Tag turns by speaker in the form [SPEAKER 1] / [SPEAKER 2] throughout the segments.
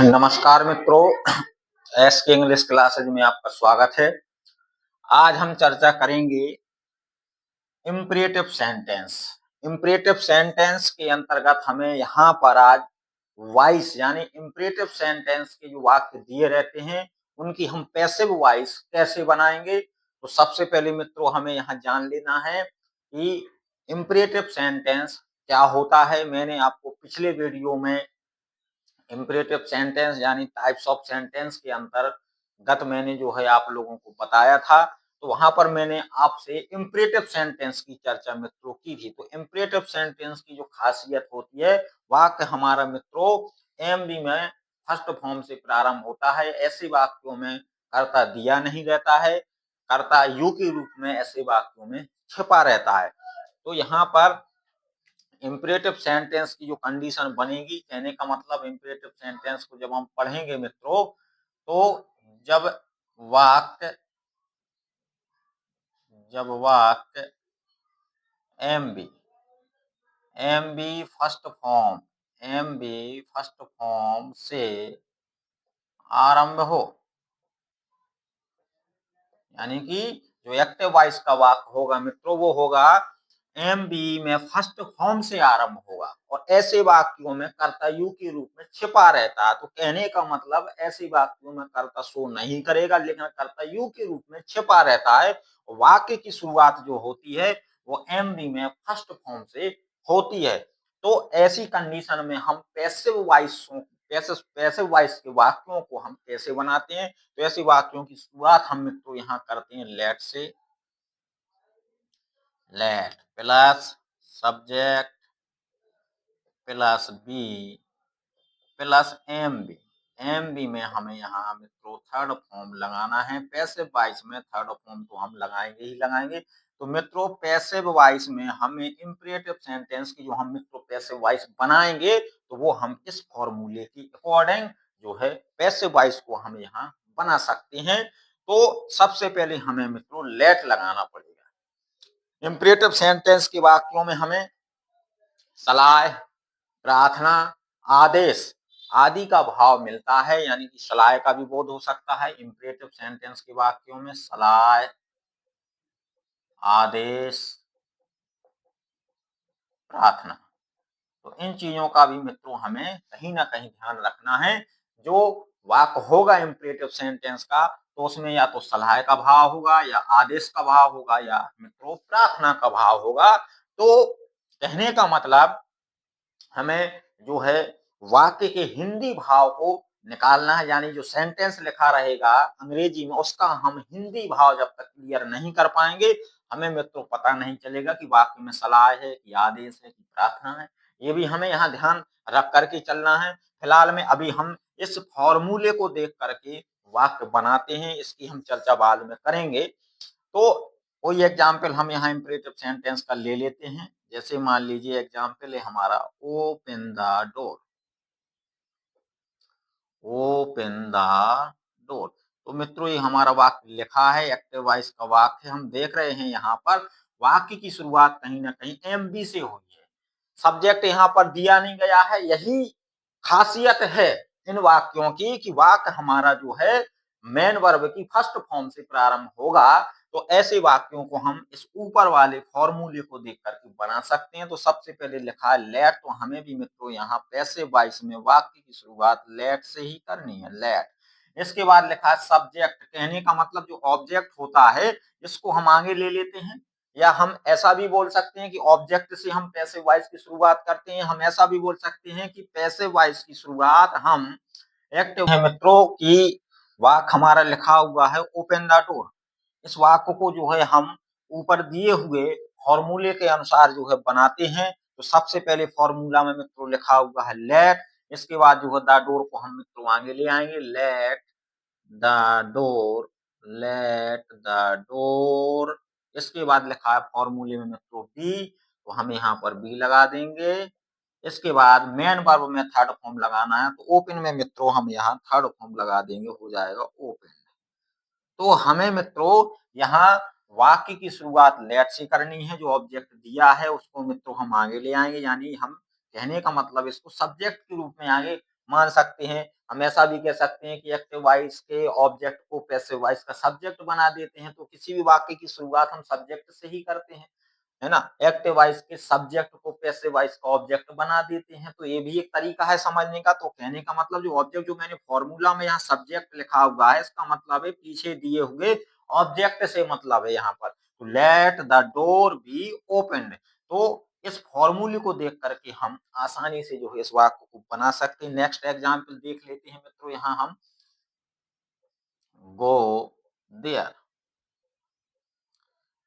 [SPEAKER 1] नमस्कार मित्रों, एस के इंग्लिश क्लासेज में आपका स्वागत है। आज हम चर्चा करेंगे इम्परेटिव सेंटेंस। इम्परेटिव सेंटेंस के अंतर्गत हमें यहाँ पर आज वॉइस यानी इम्परेटिव सेंटेंस के जो वाक्य दिए रहते हैं उनकी हम पैसिव वॉइस कैसे बनाएंगे। तो सबसे पहले मित्रों हमें यहाँ जान लेना है कि इम्परेटिव सेंटेंस क्या होता है। मैंने आपको पिछले वीडियो में इम्परेटिव सेंटेंस यानी टाइप्स ऑफ सेंटेंस के अंतर्गत मैंने जो है आप लोगों को बताया था। तो वहां पर मैंने आपसे इम्परेटिव सेंटेंस की चर्चा मित्रों की थी। तो इम्परेटिव सेंटेंस की जो खासियत होती है, वाक्य हमारा मित्रों एमबी में फर्स्ट फॉर्म से प्रारंभ होता है। ऐसे वाक्यों में कर्ता दिया नहीं रहता है, कर्ता यू के रूप में ऐसे वाक्यों में छिपा रहता है। तो यहाँ पर इम्परेटिव सेंटेंस की जो कंडीशन बनेगी, कहने का मतलब इम्परेटिव सेंटेंस को जब हम पढ़ेंगे मित्रों, तो जब वाक्य एमबी फर्स्ट फॉर्म से आरंभ हो, यानी कि जो एक्टिव वॉइस का वाक्य होगा मित्रों वो होगा एमबी में फर्स्ट फॉर्म से आरंभ होगा और ऐसे वाक्यों में कर्ता यू के रूप में छिपा रहता है। तो कहने का मतलब ऐसे वाक्यों में कर्ता शो नहीं करेगा लेकिन कर्ता यू के रूप में छिपा रहता है। वाक्य की शुरुआत जो होती है वो एमबी में फर्स्ट फॉर्म से होती है। तो ऐसी कंडीशन में हम पैसिव वॉइस के वाक्यों को हम कैसे बनाते हैं। तो ऐसे वाक्यों की शुरुआत हम मित्रों यहाँ करते हैं लेट से। Let plus subject plus be plus एमबी में हमें यहाँ मित्रों थर्ड फॉर्म लगाना है। पैसिव वॉइस में थर्ड फॉर्म तो हम लगाएंगे ही लगाएंगे। तो मित्रों पैसिव वॉइस में हमें इम्परेटिव सेंटेंस की जो हम मित्रों पैसिव वॉइस बनाएंगे तो वो हम इस फॉर्मूले की अकॉर्डिंग जो है पैसिव वॉइस को हम यहाँ बना सकते हैं। तो सबसे पहले हमें मित्रों लेट लगाना पड़ेगा। इम्परेटिव सेंटेंस के वाक्यों में हमें सलाह, प्रार्थना, आदेश आदि का भाव मिलता है, यानी कि सलाह का भी बोध हो सकता है। इम्परेटिव सेंटेंस के वाक्यों में सलाह, आदेश, प्रार्थना, तो इन चीजों का भी मित्रों हमें कहीं ना कहीं ध्यान रखना है। जो वाक्य होगा इम्परेटिव सेंटेंस का तो उसमें या तो सलाह का भाव होगा या आदेश का भाव होगा या मित्रों प्रार्थना का भाव होगा। तो कहने का मतलब हमें जो है वाक्य के हिंदी भाव को निकालना है, यानी जो सेंटेंस लिखा रहेगा अंग्रेजी में उसका हम हिंदी भाव जब तक क्लियर नहीं कर पाएंगे हमें मित्रों पता नहीं चलेगा कि वाक्य में सलाह है कि आदेश है कि प्रार्थना है। ये भी हमें यहाँ ध्यान रख करके चलना है। फिलहाल में अभी हम इस फॉर्मूले को देख करके वाक्य बनाते हैं, इसकी हम चर्चा बाद में करेंगे। तो कोई एग्जाम्पल हम यहाँ इम्परेटिव सेंटेंस का ले लेते हैं। जैसे मान लीजिए एग्जाम्पल है हमारा open the door. Open the door, तो मित्रों ये हमारा वाक्य लिखा है, एक्टिव वॉइस का वाक्य हम देख रहे हैं। यहाँ पर वाक्य की शुरुआत कहीं ना कहीं एमबी से हुई है। सब्जेक्ट यहाँ पर दिया नहीं गया है। यही खासियत है इन वाक्यों की कि वाक्य हमारा जो है मेन वर्ब की फर्स्ट फॉर्म से प्रारंभ होगा। तो ऐसे वाक्यों को हम इस ऊपर वाले फॉर्मूले को देख करके बना सकते हैं। तो सबसे पहले लिखा है लेट, तो हमें भी मित्रों यहाँ पैसिव वॉइस में वाक्य की शुरुआत लेट से ही करनी है, लेट। इसके बाद लिखा है सब्जेक्ट, कहने का मतलब जो ऑब्जेक्ट होता है इसको हम आगे ले लेते हैं, या हम ऐसा भी बोल सकते हैं कि ऑब्जेक्ट से हम पैसिव वॉइस की शुरुआत करते हैं। हम ऐसा भी बोल सकते हैं कि पैसिव वॉइस की शुरुआत हम एक्टिव है मित्रों की वाक्य हमारा लिखा हुआ है ओपन द डोर। इस वाक्य को जो है हम ऊपर दिए हुए फॉर्मूले के अनुसार जो है बनाते हैं। तो सबसे पहले फॉर्मूला में मित्रों लिखा हुआ है लेट, इसके बाद जो है द डोर को हम मित्रों आगे ले आएंगे, let the door, let the door. इसके बाद लिखा है फॉर्मूले में मित्रों बी, तो हम यहाँ पर बी लगा देंगे। इसके बाद मेन वर्ब में थर्ड फॉर्म लगाना है, तो ओपन में मित्रों हम यहाँ थर्ड फॉर्म लगा देंगे, हो जाएगा ओपन। तो हमें मित्रों यहाँ वाक्य की शुरुआत लेट से करनी है, जो ऑब्जेक्ट दिया है उसको मित्रों हम आगे ले आएंगे, यानी हम कहने का मतलब इसको सब्जेक्ट के रूप में आगे मान सकते हैं। हम ऐसा भी कह सकते हैं कि एक्टिव वॉइस के ऑब्जेक्ट को पैसिव वॉइस का सब्जेक्ट बना देते हैं, तो किसी भी वाक्य की शुरुआत हम सब्जेक्ट से ही करते हैं, है ना। एक्टिव वॉइस के सब्जेक्ट को पैसिव वॉइस का ऑब्जेक्ट बना देते हैं, तो ये भी एक तरीका है समझने का। तो कहने का मतलब जो ऑब्जेक्ट जो मैंने फॉर्मूला में यहाँ सब्जेक्ट लिखा हुआ है, इसका मतलब है पीछे दिए हुए ऑब्जेक्ट से मतलब है यहाँ पर। तो let the door be open, तो इस फॉर्मूले को देख करके हम आसानी से जो है इस वाक्य को बना सकते हैं। नेक्स्ट एग्जाम्पल देख लेते हैं मित्रों, यहाँ हम गो देयर,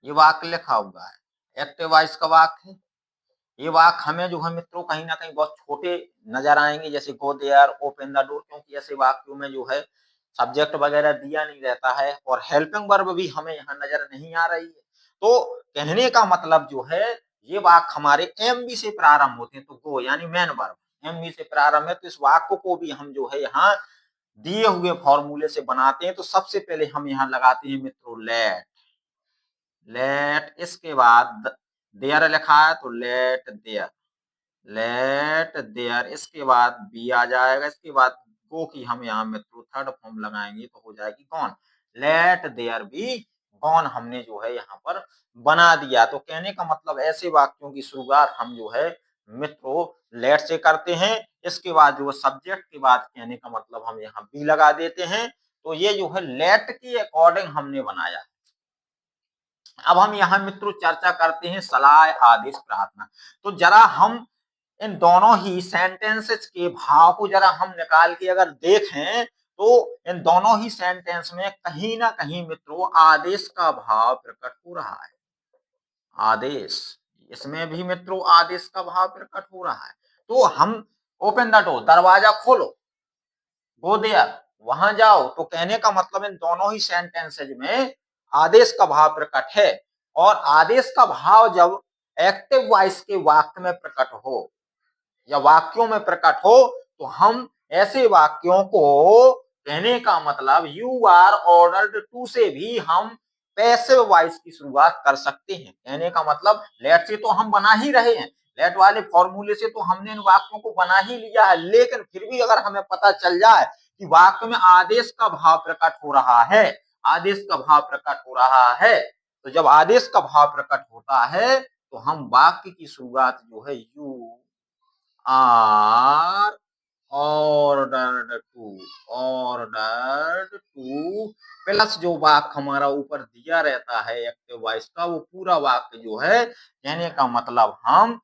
[SPEAKER 1] ये वाक्य लिखा हुआ है, एक्टिव वॉइस का वाक्य है। ये वाक्य हमें जो है मित्रों कहीं न कहीं बहुत छोटे नज़र आएँगे, जैसे go there, open the door, क्योंकि ऐसे वाक्यों में जो है सब्जेक्ट वगैरह दिया नहीं रहता है और हेल्पिंग वर्ब भी हमें यहाँ नज़र नहीं आ रही है। तो कहने का मतलब जो है ये वाक्य हमारे एमबी से प्रारंभ होते हैं, तो गो यानी मेन वर्ब एमबी से प्रारंभ है, तो इस वाक्य को भी हम जो है यहाँ दिए हुए फॉर्मूले से बनाते हैं। तो सबसे पहले हम यहाँ लगाते हैं मित्रों लेट, लेट इसके बाद देयर लिखा है तो लेट देयर, लेट देयर इसके बाद बी आ जाएगा, इसके बाद गो की हम यहाँ मित्रों थर्ड फॉर्म लगाएंगे तो हो जाएगी gone, let there be gone हमने जो है यहाँ पर बना दिया। तो कहने का मतलब ऐसे वाक्यों की शुरुआत हम जो है मित्रों लेट से करते हैं, इसके बाद जो सब्जेक्ट के बाद कहने का मतलब हम यहाँ बी लगा देते हैं। तो ये जो है लेट के अकॉर्डिंग हमने बनाया। अब हम यहाँ मित्रों चर्चा करते हैं सलाह, आदेश, प्रार्थना। तो जरा हम इन दोनों ही सेंटेंसेस के भाव को जरा हम निकाल के अगर देखें, तो इन दोनों ही सेंटेंस में कहीं ना कहीं मित्रों आदेश का भाव प्रकट हो रहा है। आदेश, इसमें भी मित्रों आदेश का भाव प्रकट हो रहा है। तो हम ओपन द डोर, दरवाजा खोलो, गो देयर, वहां जाओ, तो कहने का मतलब इन दोनों ही सेंटेंसेज में आदेश का भाव प्रकट है। और आदेश का भाव जब एक्टिव वॉइस के वाक्य में प्रकट हो या वाक्यों में प्रकट हो, तो हम ऐसे वाक्यों को कहने का मतलब यू आर ऑर्डर्ड टू से भी हम पैसिव वॉइस की शुरुआत कर सकते हैं। कहने का मतलब लेट से तो हम बना ही रहे हैं, लेट वाले फॉर्मूले से तो हमने इन वाक्यों को बना ही लिया है, लेकिन फिर भी अगर हमें पता चल जाए कि वाक्य में आदेश का भाव प्रकट हो रहा है, आदेश का भाव प्रकट हो रहा है, तो जब आदेश का भाव प्रकट होता है तो हम वाक्य की शुरुआत जो है you are ordered to plus जो वाक्य हमारा ऊपर दिया रहता है एक्टिव वॉइस का, वो पूरा वाक्य जो है कहने का मतलब हम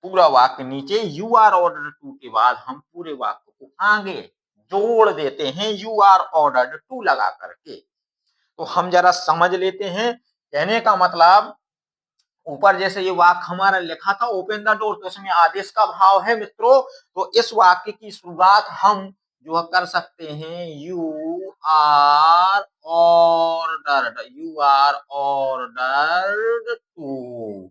[SPEAKER 1] पूरा वाक्य नीचे यू आर ऑर्डर्ड टू के बाद हम पूरे वाक्य को आगे जोड़ देते हैं यू आर ऑर्डर्ड टू लगा करके। तो हम जरा समझ लेते हैं, कहने का मतलब ऊपर जैसे ये वाक्य हमारा लिखा था ओपन द डोर, तो इसमें आदेश का भाव है मित्रों। तो इस वाक्य की शुरुआत हम जो कर सकते हैं you are ordered, you are ordered to,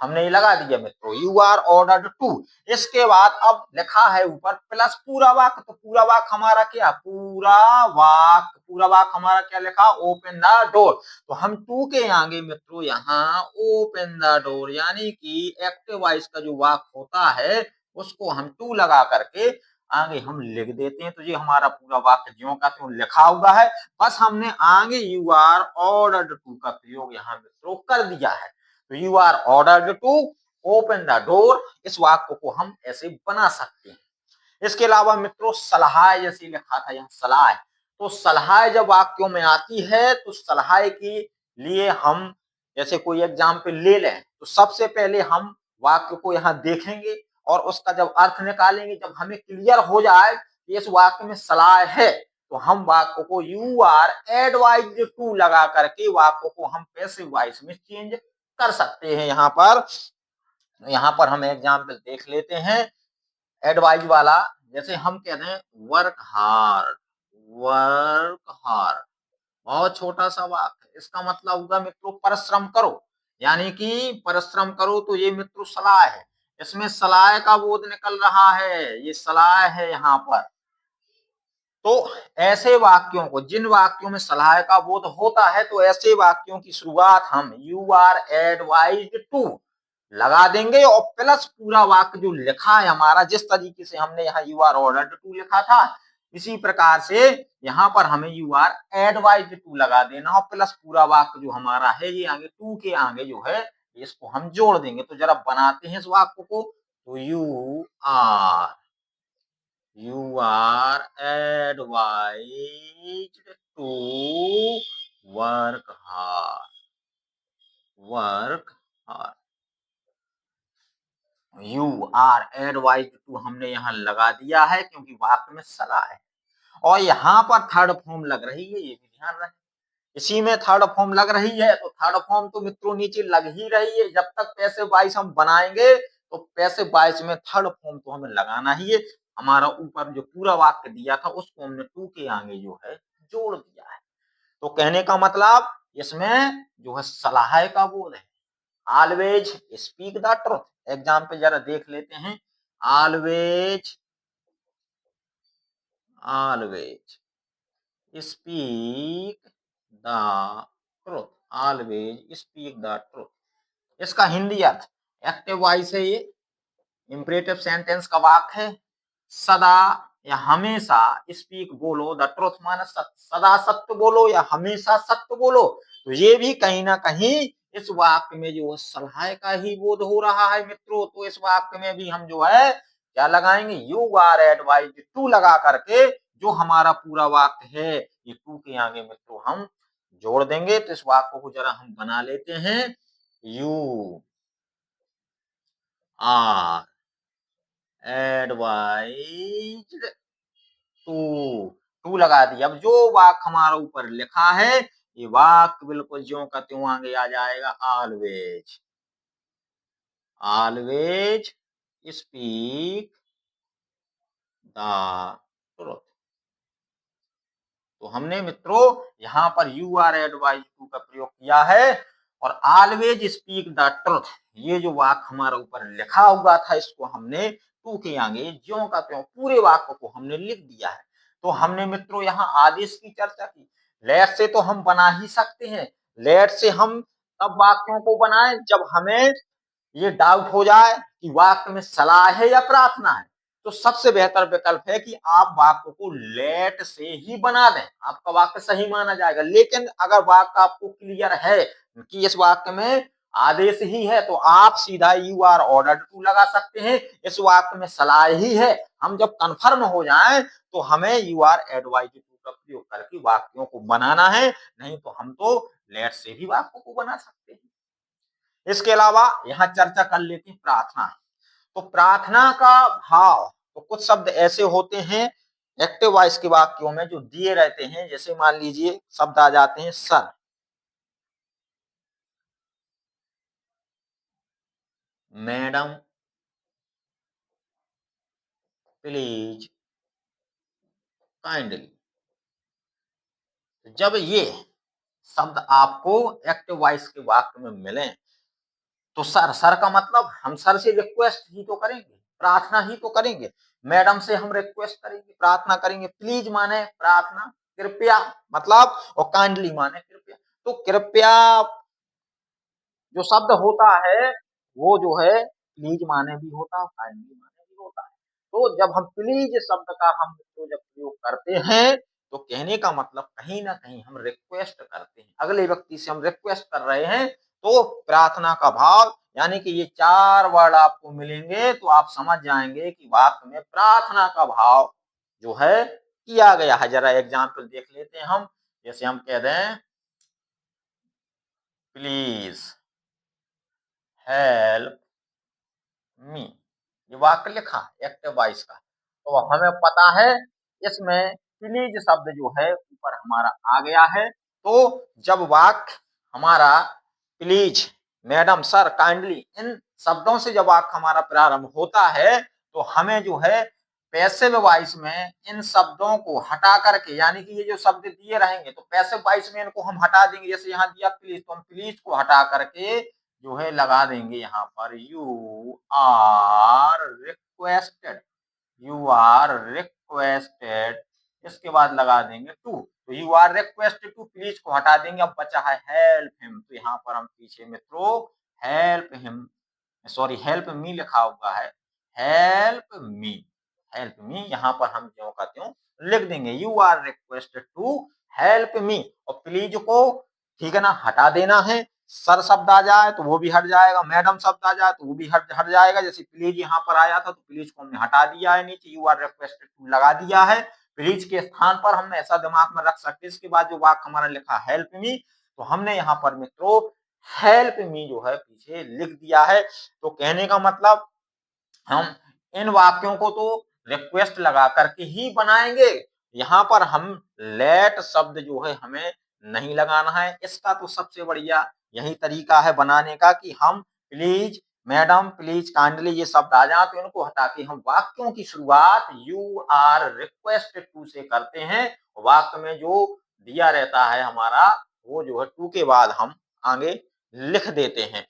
[SPEAKER 1] हमने ये लगा दिया मित्रों यू आर ऑर्डर्ड टू। इसके बाद अब लिखा है ऊपर प्लस पूरा वाक्य, तो पूरा वाक्य हमारा क्या, पूरा वाक्य, पूरा वाक्य हमारा क्या लिखा, ओपन द डोर। तो हम टू के आगे मित्रों यहाँ ओपन द डोर यानी कि एक्टिव वॉइस का जो वाक्य होता है उसको हम टू लगा करके आगे हम लिख देते हैं। तो ये हमारा पूरा वाक्य ज्यों का त्यों लिखा हुआ है, बस हमने आगे यू आर ऑर्डर्ड टू का प्रयोग यहाँ मित्रों कर दिया है। तो you are ordered to open the door, इस वाक्य को हम ऐसे बना सकते हैं। इसके अलावा मित्रों सलाह जैसे लिखा था यहाँ सलाह, तो सलाह जब वाक्यों में आती है तो सलाह के लिए हम जैसे कोई एग्जाम्पल ले लें, तो सबसे पहले हम वाक्य को यहाँ देखेंगे और उसका जब अर्थ निकालेंगे, जब हमें क्लियर हो जाए कि इस वाक्य में सलाह है, तो हम वाक्य को यू आर एडवाइज्ड टू लगा करके वाक्य को हम पैसिव वॉइस में चेंज कर सकते हैं। यहाँ पर हम एग्जाम्पल देख लेते हैं एडवाइज वाला। जैसे हम कहते हैं वर्क हार्ड, वर्क हार्ड, बहुत छोटा सा वाक्य, इसका मतलब होगा मित्रों परिश्रम करो, यानी कि परिश्रम करो, तो ये मित्रों सलाह है, इसमें सलाह का बोध निकल रहा है, ये सलाह है यहाँ पर। तो ऐसे वाक्यों को, जिन वाक्यों में सलाह का बोध होता है, तो ऐसे वाक्यों की शुरुआत हम यू आर एडवाइज्ड टू लगा देंगे और प्लस पूरा वाक्य जो लिखा है हमारा, जिस तरीके से हमने यहाँ यू आर ऑर्डर्ड टू लिखा था, इसी प्रकार से यहाँ पर हमें यू आर एडवाइज्ड टू लगा देना और प्लस पूरा वाक्य जो हमारा है ये आगे टू के आगे जो है इसको हम जोड़ देंगे। तो जरा बनाते हैं इस वाक्य को। तो you are advised to work hard, work hard। You are advised to हमने यहाँ लगा दिया है क्योंकि वाक्य में सलाह है और यहाँ पर थर्ड फॉर्म लग रही है, ये भी ध्यान रखें। इसी में थर्ड फॉर्म लग रही है, तो थर्ड फॉर्म तो मित्रों नीचे लग ही रही है। जब तक पैसिव वॉइस हम बनाएंगे तो पैसिव वॉइस में थर्ड फॉर्म तो हमें लगाना ही है। हमारा ऊपर जो पूरा वाक्य दिया था उसको हमने टू के आगे जो है जोड़ दिया है। तो कहने का मतलब इसमें जो है सलाह का बोध है। Always speak the truth. Example जरा देख लेते हैं। Always speak the truth, always speak the truth. इसका हिंदी अर्थ एक्टिव वॉइस है, ये इंपरेटिव सेंटेंस का वाक्य है। सदा या हमेशा स्पीक बोलो द ट्रुथ माने सदा सत्य बोलो या हमेशा सत्य बोलो। तो ये भी कहीं ना कहीं इस वाक्य में जो सलाह का ही बोध हो रहा है मित्रों। तो इस वाक्य में भी हम जो है क्या लगाएंगे, यू आर एडवाइज्ड टू लगा करके जो हमारा पूरा वाक्य है ये टू के आगे मित्रों हम जोड़ देंगे। तो इस वाक्य को जरा हम बना लेते हैं। You are advised to, to लगा दिया। अब जो वाक्य हमारा ऊपर लिखा है ये वाक्य बिल्कुल ज्यों का त्यों आगे आ जाएगा। Always, always speak the truth. तो हमने मित्रों यहाँ पर यू आर एडवाइज टू का प्रयोग किया है और ऑलवेज स्पीक द ट्रुथ ये जो वाक्य हमारा ऊपर लिखा हुआ था इसको हमने टू के आगे ज्यों का त्यों पूरे वाक्य को हमने लिख दिया है। तो हमने मित्रों यहाँ आदेश की चर्चा की। लेट से तो हम बना ही सकते हैं। लेट से हम तब वाक्यों को बनाएं जब हमें ये डाउट हो जाए कि वाक्य में सलाह है या प्रार्थना है। तो सबसे बेहतर विकल्प है कि आप वाक्य को लेट से ही बना दें, आपका वाक्य सही माना जाएगा। लेकिन अगर वाक्य आपको क्लियर है कि इस वाक्य में आदेश ही है तो आप सीधा यू आर ऑर्डर्ड टू लगा सकते हैं। इस वाक्य में सलाह ही है, हम जब कन्फर्म हो जाएं तो हमें यू आर एडवाइज्ड टू का प्रयोग करके वाक्यों को बनाना है। नहीं तो हम तो लेट से भी वाक्यों को बना सकते हैं। इसके अलावा यहाँ चर्चा कर लेते हैं प्रार्थना। तो प्रार्थना का भाव तो कुछ शब्द ऐसे होते हैं एक्टिव वॉइस के वाक्यों में जो दिए रहते हैं। जैसे मान लीजिए शब्द आ जाते हैं सर, मैडम, प्लीज, काइंडली। जब ये शब्द आपको एक्टिव वॉइस के वाक्य में मिले तो सर, सर का मतलब हम सर से रिक्वेस्ट ही तो करेंगे, प्रार्थना ही तो करेंगे। मैडम से हम रिक्वेस्ट करेंगे, प्रार्थना करेंगे। प्लीज माने प्रार्थना, कृपया मतलब, और काइंडली माने कृपया। तो कृपया जो शब्द होता है वो जो है प्लीज माने भी होता है, काइंडली माने भी होता है। तो जब हम प्लीज शब्द का हम तो जब प्रयोग करते हैं तो कहने का मतलब कहीं ना कहीं हम रिक्वेस्ट करते हैं, अगले व्यक्ति से हम रिक्वेस्ट कर रहे हैं। तो प्रार्थना का भाव यानी कि ये चार वर्ड आपको मिलेंगे तो आप समझ जाएंगे कि वाक्य में प्रार्थना का भाव जो है किया गया है। जरा एग्जाम्पल देख लेते हैं हम। जैसे हम कह दें प्लीज हेल्प मी, ये वाक्य लिखा एक्टिव वॉइस का। तो हमें पता है इसमें प्लीज शब्द जो है ऊपर हमारा आ गया है। तो जब वाक्य हमारा प्लीज, मैडम, सर, काइंडली इन शब्दों से जब वाक्य हमारा प्रारंभ होता है तो हमें जो है पैसिव वॉइस में इन शब्दों को हटा करके, यानी कि ये जो शब्द दिए रहेंगे तो पैसिव वॉइस में इनको हम हटा देंगे। जैसे यहाँ दिया प्लीज, तो हम प्लीज को हटा करके जो है लगा देंगे यहाँ पर you are requested, you are requested इसके बाद लगा देंगे टू, तो you are requested to, please को हटा देंगे, अब बचा है हेल्प हिम, तो यहाँ पर हम पीछे मित्रों help him, sorry help me लिखा हुआ है, हेल्प मी, हेल्प मी यहाँ पर हम ज्यों का त्यों लिख देंगे, you are requested to help me, और प्लीज को ठीक है ना हटा देना है, सर शब्द आ जाए तो वो भी हट जाएगा, मैडम शब्द आ जाए तो वो भी हट जाएगा, जैसे प्लीज यहाँ पर आया था तो प्लीज को हमने हटा दिया है, नीचे यू आर रिक्वेस्टेड टू लगा दिया है, प्लीज के स्थान पर हम ऐसा दिमाग में रख सकते हैं। इसके बाद जो वाक्य हमारा लिखा हेल्प मी, तो हमने यहाँ पर मित्रों हेल्प मी जो है पीछे लिख दिया है। तो कहने का मतलब हम इन वाक्यों को तो रिक्वेस्ट लगा करके ही बनाएंगे, यहाँ पर हम लेट शब्द जो है हमें नहीं लगाना है। इसका तो सबसे बढ़िया यही तरीका है बनाने का कि हम प्लीज, मैडम, प्लीज, काइंडली ये शब्द आ जाए तो इनको हटा के हम वाक्यों की शुरुआत यू आर रिक्वेस्टेड टू से करते हैं। वाक्य में जो दिया रहता है हमारा वो जो है टू के बाद हम आगे लिख देते हैं।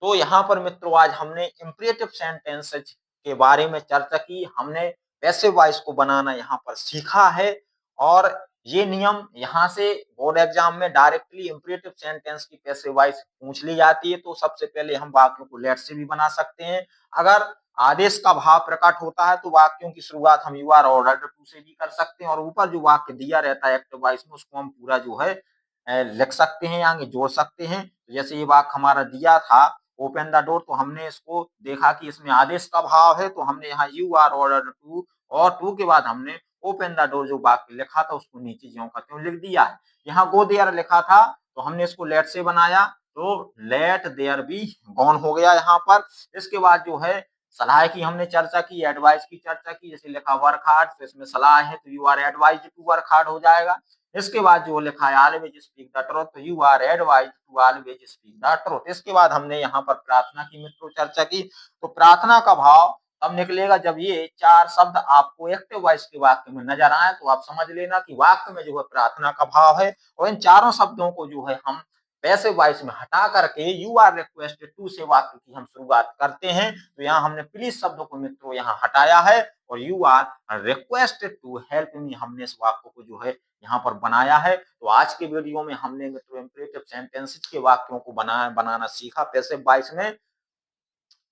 [SPEAKER 1] तो यहाँ पर मित्रों आज हमने इंपरेटिव सेंटेंसेस के बारे में चर्चा की, हमने पैसिव वॉइस को बनाना यहाँ पर सीखा है, और ये नियम यहाँ से बोर्ड एग्जाम में डायरेक्टली इंपरेटिव सेंटेंस की पैसिव वॉइस पूछ ली जाती है। तो सबसे पहले हम वाक्यों को लेट से भी बना सकते हैं, अगर आदेश का भाव प्रकट होता है तो वाक्यों की शुरुआत हम यू आर ऑर्डर्ड टू से भी कर सकते हैं, और ऊपर जो वाक्य दिया रहता है एक्टिव वॉइस में उसको हम पूरा जो है लिख सकते हैं, आगे जोड़ सकते हैं। जैसे ये वाक्य हमारा दिया था ओपन द डोर, तो हमने इसको देखा कि इसमें आदेश का भाव है, तो हमने यहाँ यू आर ऑर्डर टू और टू के बाद हमने ओपन द डोर जो वाक्य लिखा था उसको नीचे ज्यों का त्यों लिख दिया है। यहाँ गो देयर लिखा था तो हमने इसको लेट से बनाया, तो लेट देयर बी गॉन हो गया यहाँ पर। इसके बाद जो है सलाह की हमने चर्चा की, एडवाइस की चर्चा की, जैसे लिखा वर्क हार्ड, तो इसमें सलाह है तो you are advise to work hard हो जाएगा। इसके बाद जो लिखा है ऑलवेज स्पीक द ट्रुथ, तो you are advise to always speak the truth. इसके बाद हमने यहाँ पर प्रार्थना की मित्रों चर्चा की, तो प्रार्थना का भाव तब निकलेगा जब ये चार शब्द आपको एक्टिव वॉइस के वाक्य में नजर आए, तो आप समझ लेना कि वाक्य में जो है प्रार्थना का भाव है, और इन चारों शब्दों को जो है हम पैसिव वॉइस में हटा करके यू आर रिक्वेस्टेड टू से वाक्य की हम शुरुआत करते हैं। तो यहाँ हमने प्लीज शब्दों को मित्रों यहाँ हटाया है, और you are requested to help me हमने इस वाक्य को जो है यहाँ पर बनाया है। तो आज के वीडियो में हमने मित्रों इंपरेटिव सेंटेंसेस के वाक्यों को बनाना सीखा पैसिव वॉइस में।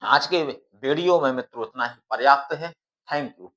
[SPEAKER 1] आज के वीडियो में मित्रों इतना ही पर्याप्त है। Thank you.